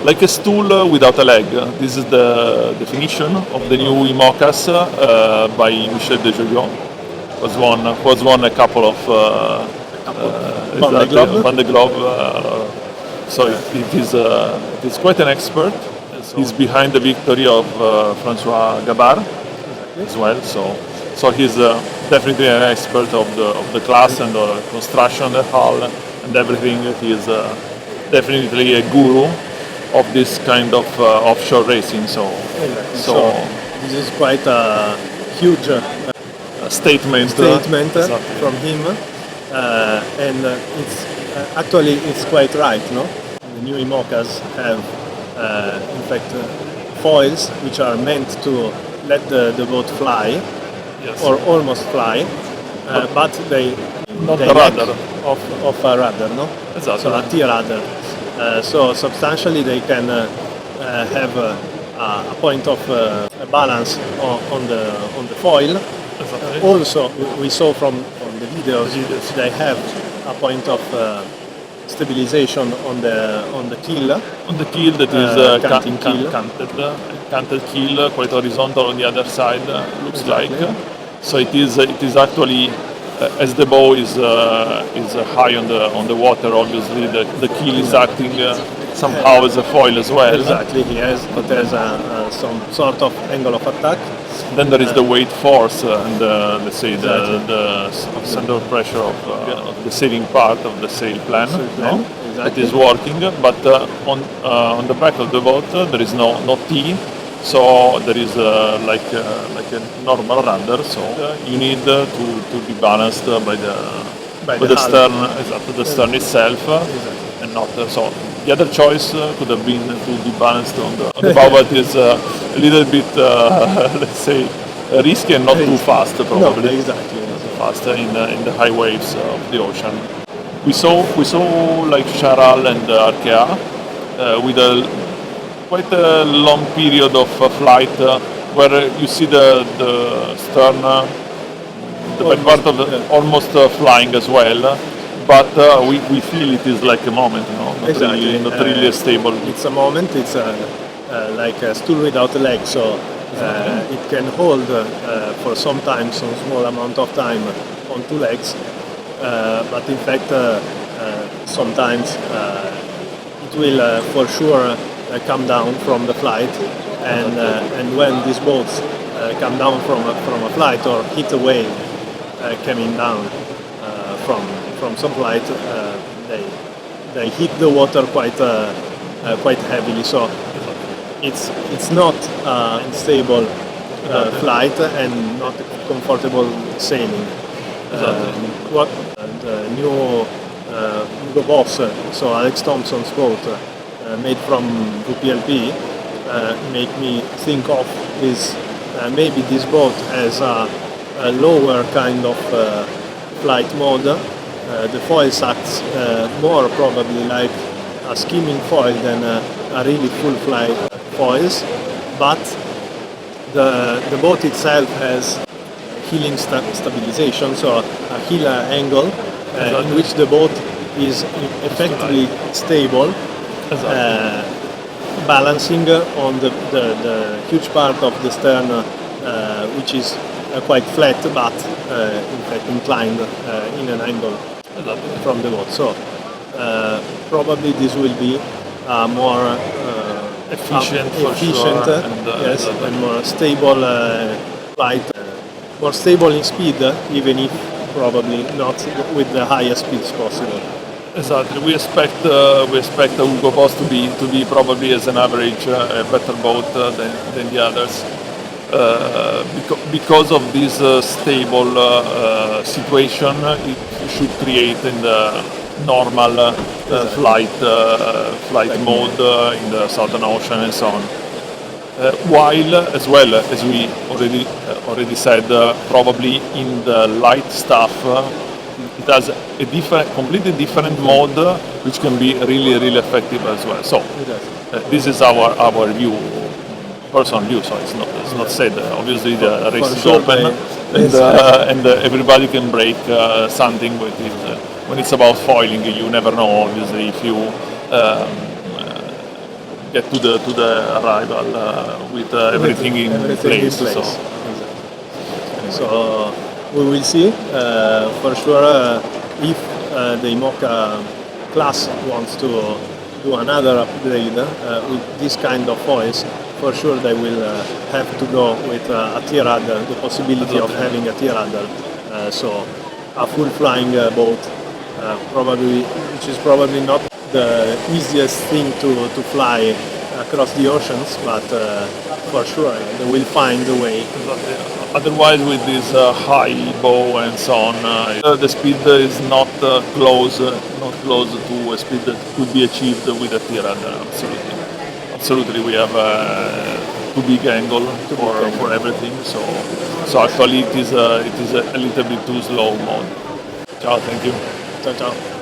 like a stool without a leg. This is the definition of the new IMOCAs by Michel Desjoyeaux. Was won a couple of Van de Globe. So it is quite an expert. He's behind the victory of François Gabard as well. So he's definitely an expert of the class and the construction, the hull, and everything. He is definitely a guru of this kind of offshore racing. So this is quite a huge statement exactly. From him, and it's quite right, no? The new IMOCAs have, in fact, foils which are meant to let the boat fly, yes, or almost fly, but they lack of a rudder, no? Exactly. So a T-rudder. So substantially they can have a point of balance on the foil. Exactly. Also, we saw from the videos they have a point of stabilization on the keel. On the keel that is canted keel, quite horizontal on the other side. Looks exactly. like. So it is actually. As the bow is high on the water, obviously the keel is acting somehow as a foil as well. Exactly, there's some sort of angle of attack. Then there is the weight force and let's say the center of pressure of the sailing part of the sail plan, no? Exactly. That is working. But on the back of the boat there is no T. So there is like a normal rudder. So you need to be balanced by the stern, exactly, the stern itself, and not so. The other choice could have been to be balanced on the bow, but is a little bit let's say risky and not too fast probably. No, exactly. Fast in the high waves of the ocean. We saw like Charal and Arkea with quite a long period of flight where you see the stern, the back part of almost flying as well, but we feel it is like a moment, Exactly. Not really stable. It's a moment. It's like a stool without a leg, so it can hold for some small amount of time on two legs, but in fact sometimes it will for sure come down from the flight, and when these boats come down from a flight or hit a wave coming down from some flight, they hit the water quite heavily. So it's not stable flight and not comfortable sailing. What the new Hugo Boss, so Alex Thompson's boat, made from VPLP, make me think of is maybe this boat has a lower kind of flight mode. The foils acts more probably like a skimming foil than a really full flight foils, but the boat itself has heeling stabilization, so a heel angle in which the boat is effectively stable. Balancing on the huge part of the stern, which is quite flat, but in fact inclined in an angle from the boat. So probably this will be more efficient, sure. And more stable flight, more stable in speed, even if probably not with the highest speeds possible. Exactly. We expect the Hugo Boss to be probably as an average a better boat than the others because of this stable situation. It should create in the normal flight mode in the Southern Ocean and so on. While, as well as we already said, probably in the light stuff. It has a completely different mode, which can be really effective as well. So this is our view, personal view. So it's not said. Obviously, the race is open, and everybody can break something with it. When it's about foiling, you never know. Obviously, if you get to the arrival with everything in place. So. Exactly. So we will see for sure if the IMOCA class wants to do another upgrade with this kind of foils. For sure they will have to go with a T-rudder, the possibility of having a T-rudder. So a full flying boat, probably, which is probably not the easiest thing to fly across the oceans, but for sure they will find a way. Otherwise, with this high bow and so on, the speed is not close to a speed that could be achieved with a T-rudder. Absolutely, we have too big angle for everything. So actually, it is a little bit too slow mode. Ciao, thank you. Ciao, ciao.